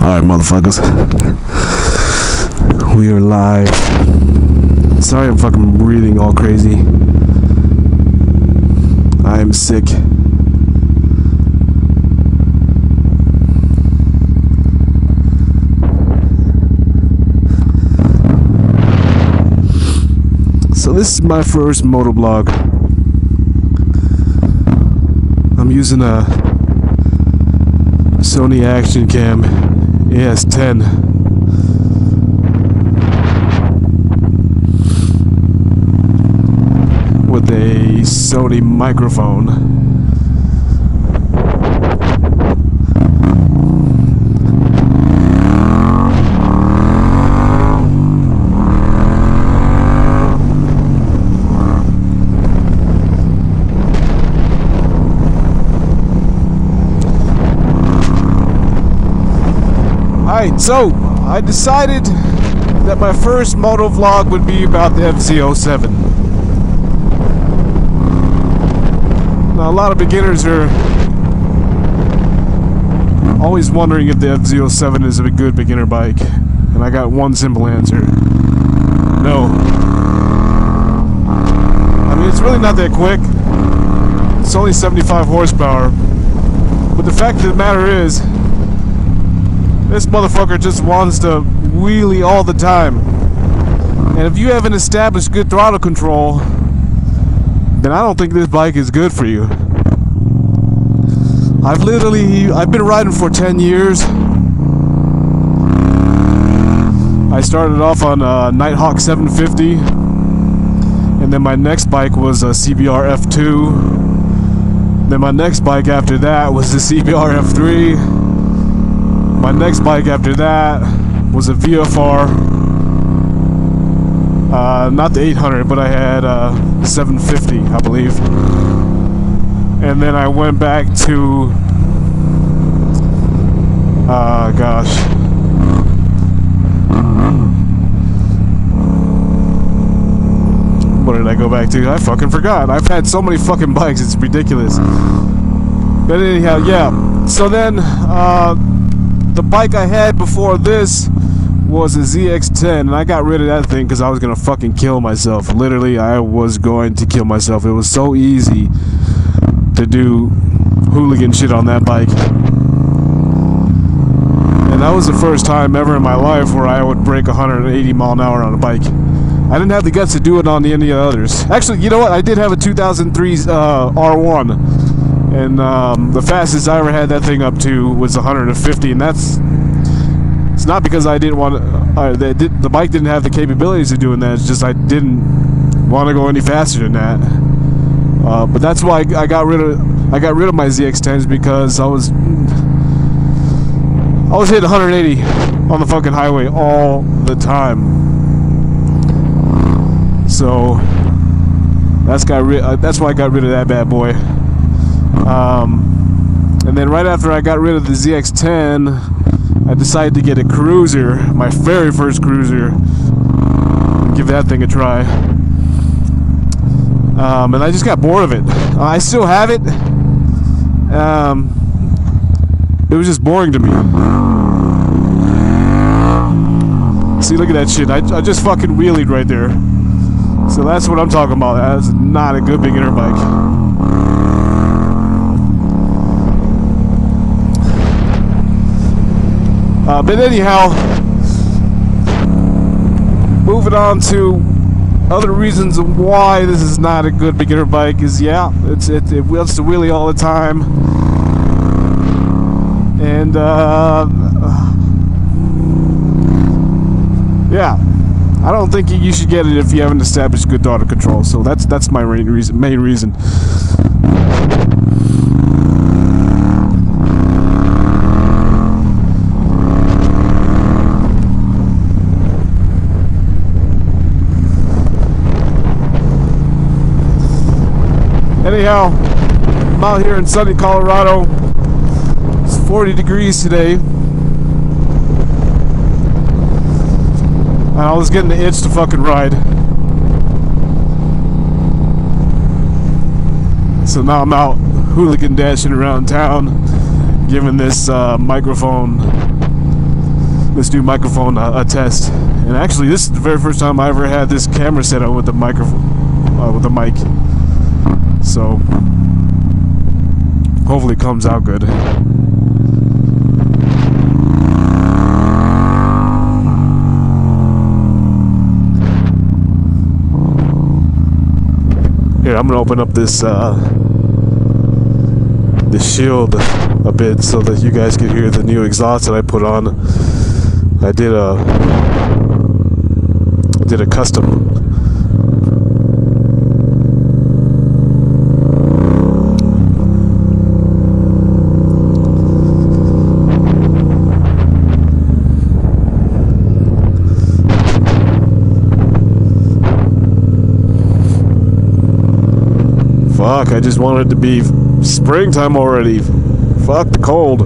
Alright, motherfuckers. We are live. Sorry I'm fucking breathing all crazy. I am sick. So this is my first motovlog. I'm using a Sony Action Cam AS10. With a Sony microphone. Alright, so I decided that my first moto vlog would be about the Fz07. Now, a lot of beginners are always wondering if the Fz07 is a good beginner bike, and I got one simple answer: no. I mean, it's really not that quick. It's only 75 horsepower, but the fact of the matter is, this motherfucker just wants to wheelie all the time. And if you haven't established good throttle control, then I don't think this bike is good for you. I've been riding for 10 years. I started off on a Nighthawk 750. And then my next bike was a CBR F2. Then my next bike after that was the CBR F3. My next bike after that was a VFR, not the 800, but I had a 750, I believe. And then I went back to, gosh. What did I go back to? I fucking forgot. I've had so many fucking bikes, it's ridiculous. But anyhow, yeah. So then, the bike I had before this was a ZX10, and I got rid of that thing because I was gonna fucking kill myself. Literally, I was going to kill myself. It was so easy to do hooligan shit on that bike. And that was the first time ever in my life where I would break 180 mile an hour on a bike. I didn't have the guts to do it on any of the others. Actually, you know what? I did have a 2003 R1. And the fastest I ever had that thing up to was 150, and it's not because I didn't want to, the bike didn't have the capabilities of doing that. It's just I didn't want to go any faster than that. But that's why I got rid of my ZX10s, because I was hitting 180 on the fucking highway all the time. So that's why I got rid of that bad boy. And then right after I got rid of the ZX10, I decided to get a cruiser, my very first cruiser, give that thing a try. And I just got bored of it. I still have it. It was just boring to me. See, look at that shit. I just fucking wheelied right there. So that's what I'm talking about. That's not a good beginner bike. But anyhow, moving on to other reasons of why this is not a good beginner bike is, yeah, it wants to wheelie all the time, and yeah, I don't think you should get it if you haven't established good throttle control. So that's my main reason. Anyhow, I'm out here in sunny Colorado. It's 40 degrees today. And I was getting the itch to fucking ride. So now I'm out hooligan dashing around town, giving this microphone this new microphone a test. And actually, this is the very first time I ever had this camera set up with the microphone, with the mic. So hopefully it comes out good. Here, I'm gonna open up this this shield a bit so that you guys can hear the new exhaust that I put on. I did a custom. Fuck, I just wanted it to be springtime already. Fuck the cold.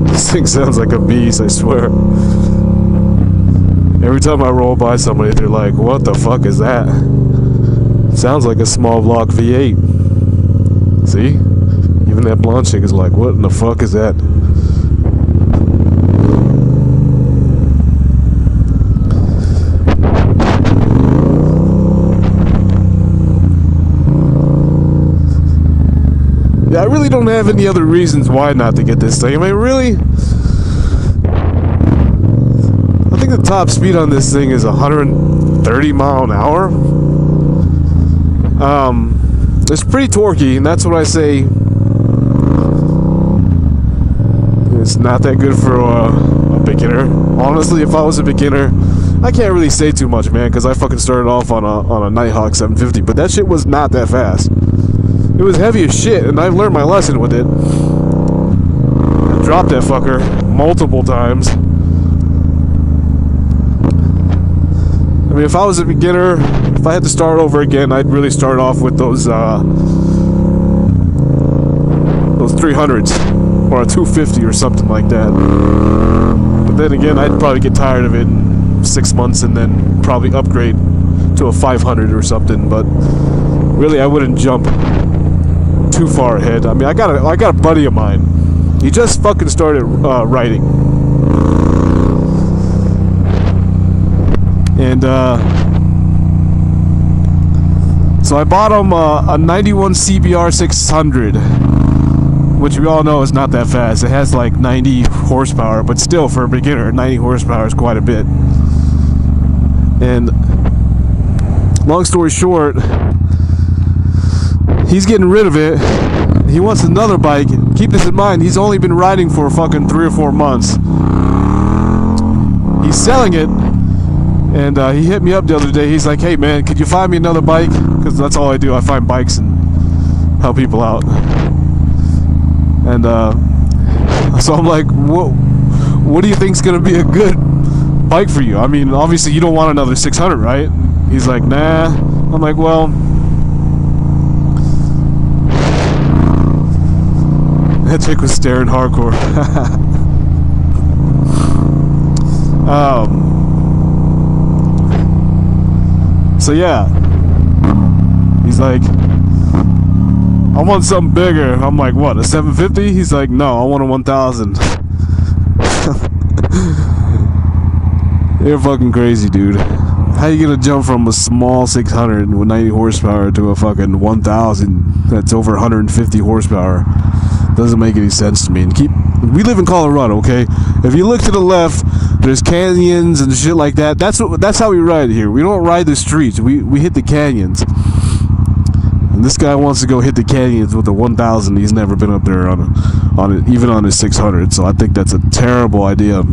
This thing sounds like a beast, I swear. Every time I roll by somebody, they're like, what the fuck is that? Sounds like a small block V8. See? Even that blonde chick is like, what in the fuck is that? Yeah, I really don't have any other reasons why not to get this thing. I mean, really? I think the top speed on this thing is 130 mile an hour. It's pretty torquey, and that's what I say. It's not that good for a beginner. Honestly, if I was a beginner, I can't really say too much, man, because I fucking started off on a Nighthawk 750, but that shit was not that fast. It was heavy as shit, and I've learned my lesson with it. I dropped that fucker multiple times. I mean, if I was a beginner, if I had to start over again, I'd really start off with those 300s or a 250 or something like that. But then again, I'd probably get tired of it in 6 months and then probably upgrade to a 500 or something. But really, I wouldn't jump too far ahead. I mean, I got a buddy of mine. He just fucking started writing, and so I bought him a 91 CBR 600, which we all know is not that fast. It has like 90 horsepower, but still, for a beginner, 90 horsepower is quite a bit. And long story short, he's getting rid of it. He wants another bike. Keep this in mind, he's only been riding for fucking 3 or 4 months. He's selling it, and he hit me up the other day. He's like, hey man, could you find me another bike? Because that's all I do. I find bikes and help people out. And so I'm like, what do you think's gonna be a good bike for you? I mean, obviously you don't want another 600, right? He's like, nah. I'm like, well, that chick was staring hardcore. So yeah, he's like, I want something bigger. I'm like, what, a 750? He's like, no, I want a 1000. You're fucking crazy, dude. How you gonna jump from a small 600 with 90 horsepower to a fucking 1000 that's over 150 horsepower? Doesn't make any sense to me. And we live in Colorado, okay? If you look to the left, there's canyons and shit like that. That's how we ride here. We don't ride the streets. We hit the canyons. And this guy wants to go hit the canyons with the 1000. He's never been up there on it, even on his 600. So I think that's a terrible idea.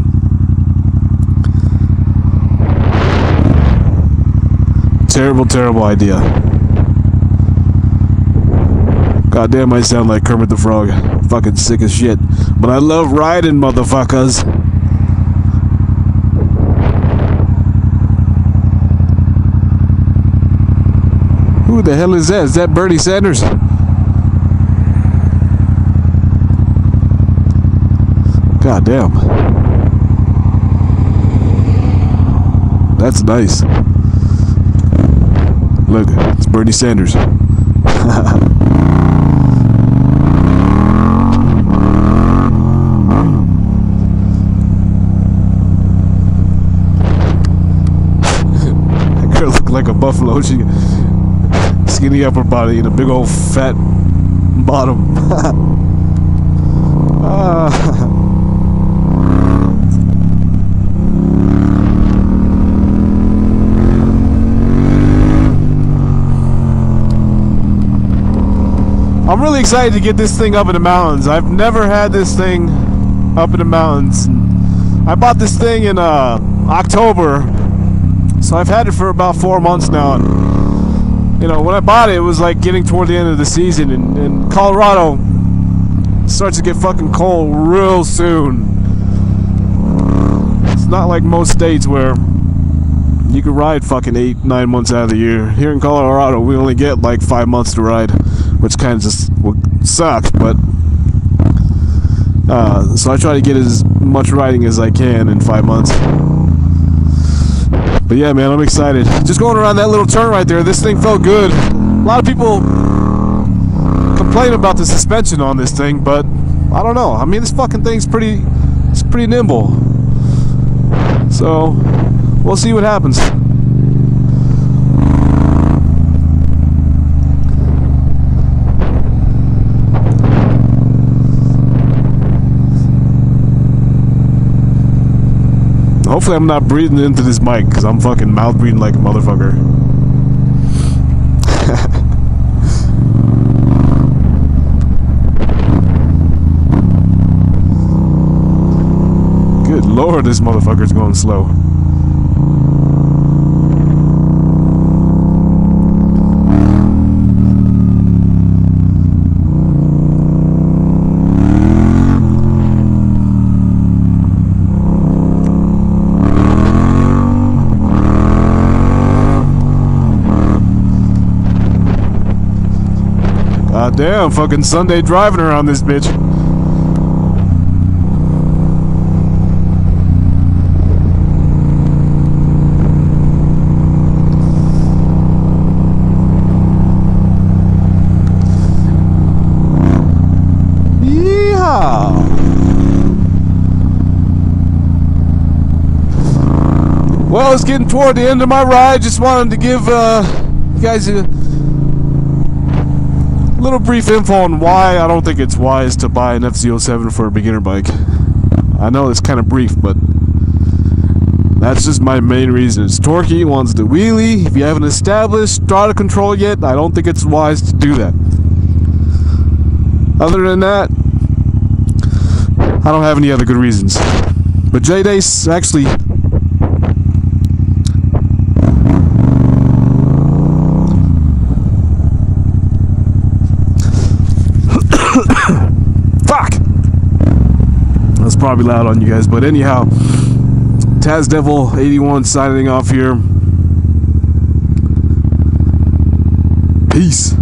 Terrible idea. Goddamn, I sound like Kermit the Frog. Fucking sick as shit. But I love riding, motherfuckers. Who the hell is that? Is that Bernie Sanders? Goddamn. That's nice. Look, it's Bernie Sanders. That girl looked like a buffalo. She skinny upper body and a big old fat bottom. I'm really excited to get this thing up in the mountains. I've never had this thing up in the mountains. I bought this thing in October, so I've had it for about 4 months now. And, you know, when I bought it, it was like getting toward the end of the season, and Colorado starts to get fucking cold real soon. It's not like most states where you can ride fucking 8-9 months out of the year. Here in Colorado, we only get like 5 months to ride, which kind of just sucks, but so I try to get as much riding as I can in 5 months. But yeah, man, I'm excited. Just going around that little turn right there, this thing felt good. A lot of people complain about the suspension on this thing, but I don't know. I mean, this fucking thing's pretty nimble. So we'll see what happens. Hopefully I'm not breathing into this mic, because I'm fucking mouth breathing like a motherfucker. Good lord, this motherfucker's going slow. God damn, fucking Sunday driving around this bitch. Yeehaw! Well, it's getting toward the end of my ride. Just wanted to give you guys a little brief info on why I don't think it's wise to buy an Fz07 for a beginner bike. I know it's kind of brief, but that's just my main reason. It's torquey, wants to wheelie. If you haven't established throttle control yet, I don't think it's wise to do that. Other than that, I don't have any other good reasons. But J-Dace actually fuck! That's probably loud on you guys, but anyhow, Taz Devil 81 signing off here. Peace.